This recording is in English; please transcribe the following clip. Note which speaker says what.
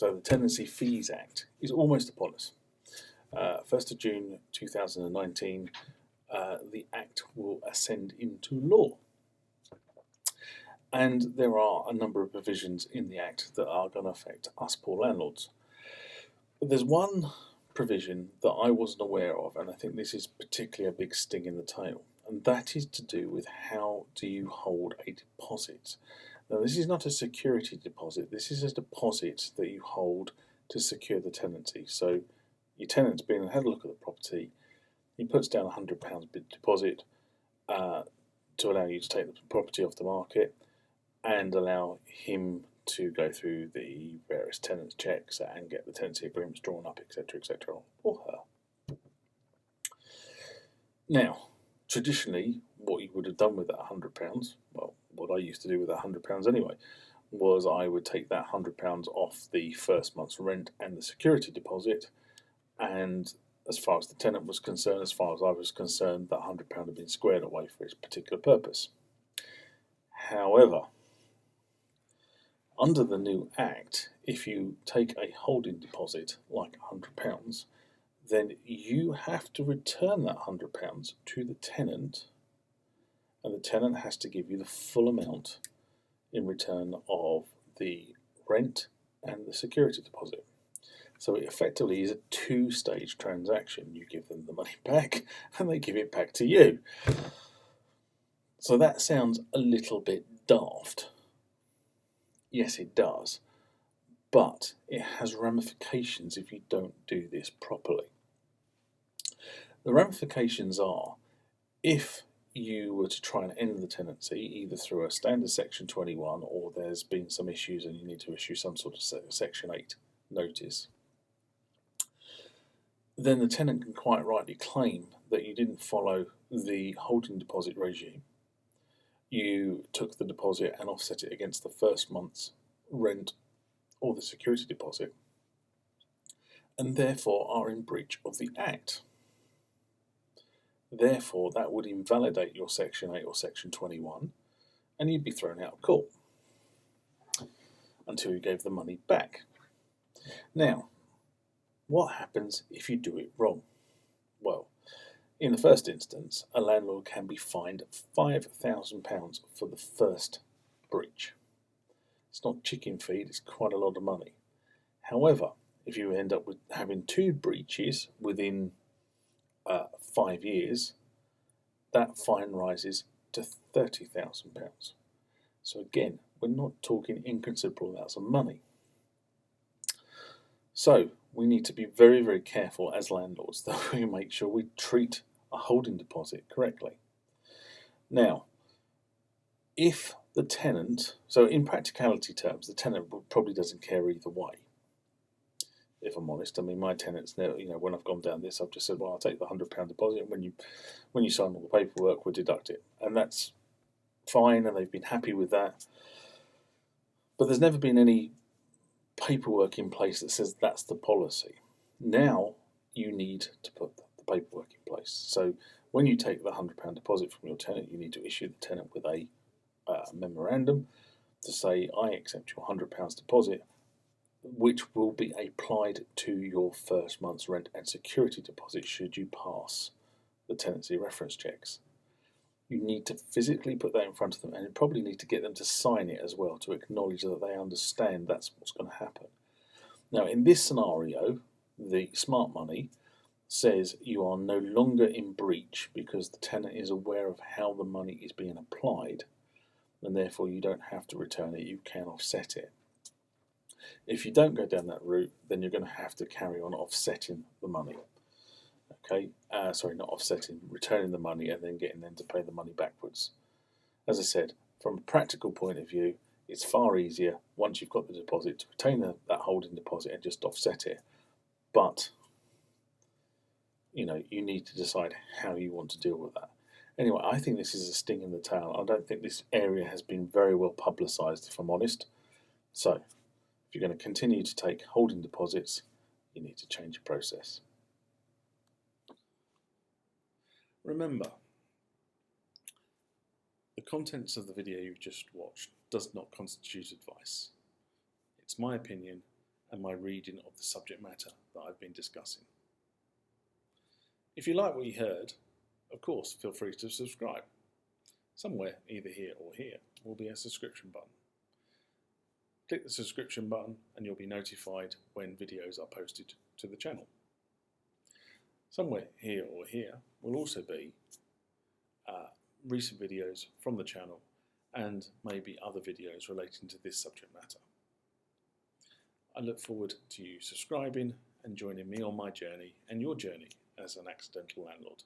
Speaker 1: So the Tenancy Fees Act is almost upon us. 1st of June 2019, the Act will ascend into law. And there are a number of provisions in the Act that are going to affect us poor landlords. But there's one provision that I wasn't aware of, and I think this is particularly a big sting in the tail, and that is to do with how do you hold a deposit. Now, this is not a security deposit, this is a deposit that you hold to secure the tenancy. So your tenant's been and had a look at the property, he puts down £100 deposit to allow you to take the property off the market and allow him to go through the various tenants checks and get the tenancy agreements drawn up, etc., etc., or her. Now, traditionally, what you would have done with that £100, well, what I used to do with that £100 anyway, was I would take that £100 off the first month's rent and the security deposit, and as far as the tenant was concerned, as far as I was concerned, that £100 had been squared away for its particular purpose. However, under the new Act, if you take a holding deposit like £100, then you have to return that £100 to the tenant, and the tenant has to give you the full amount in return of the rent and the security deposit. So it effectively is a two-stage transaction. You give them the money back and they give it back to you. So that sounds a little bit daft. Yes, it does. But it has ramifications if you don't do this properly. The ramifications are, if you were to try and end the tenancy, either through a standard Section 21 or there's been some issues and you need to issue some sort of Section 8 notice, then the tenant can quite rightly claim that you didn't follow the holding deposit regime. You took the deposit and offset it against the first month's rent or the security deposit, and therefore are in breach of the Act. Therefore, that would invalidate your Section 8 or Section 21, and you'd be thrown out of court until you gave the money back. Now, what happens if you do it wrong? Well, in the first instance, a landlord can be fined £5,000 for the first breach. It's not chicken feed, it's quite a lot of money. However, if you end up with having 2 breaches within 5 years, that fine rises to £30,000. So again, we're not talking inconsiderable amounts of money. So we need to be very, very careful as landlords that we make sure we treat a holding deposit correctly. Now, if the tenant, so in practicality terms, the tenant probably doesn't care either way. If I'm honest, I mean, my tenants, when I've gone down this, I've just said, well, I'll take the £100 deposit, and when you sign all the paperwork, we'll deduct it, and that's fine, and they've been happy with that. But there's never been any paperwork in place that says that's the policy. Now you need to put the paperwork in place. So when you take the £100 deposit from your tenant, you need to issue the tenant with a memorandum to say, I accept your £100 deposit, which will be applied to your first month's rent and security deposit should you pass the tenancy reference checks. You need to physically put that in front of them, and you probably need to get them to sign it as well to acknowledge that they understand that's what's going to happen. Now, in this scenario, the smart money says you are no longer in breach because the tenant is aware of how the money is being applied, and therefore you don't have to return it, you can offset it. If you don't go down that route, then you're going to have to carry on offsetting the money. Okay, not offsetting, returning the money and then getting them to pay the money backwards. As I said, from a practical point of view, it's far easier once you've got the deposit to retain that holding deposit and just offset it. But you need to decide how you want to deal with that. Anyway, I think this is a sting in the tail. I don't think this area has been very well publicised, if I'm honest. So, if you're going to continue to take holding deposits, you need to change your process. Remember, the contents of the video you've just watched does not constitute advice. It's my opinion, and my reading of the subject matter that I've been discussing. If you like what you heard, of course, feel free to subscribe. Somewhere, either here or here, will be a subscription button. Click the subscription button and you'll be notified when videos are posted to the channel. Somewhere here or here will also be recent videos from the channel and maybe other videos relating to this subject matter. I look forward to you subscribing and joining me on my journey and your journey as an accidental landlord.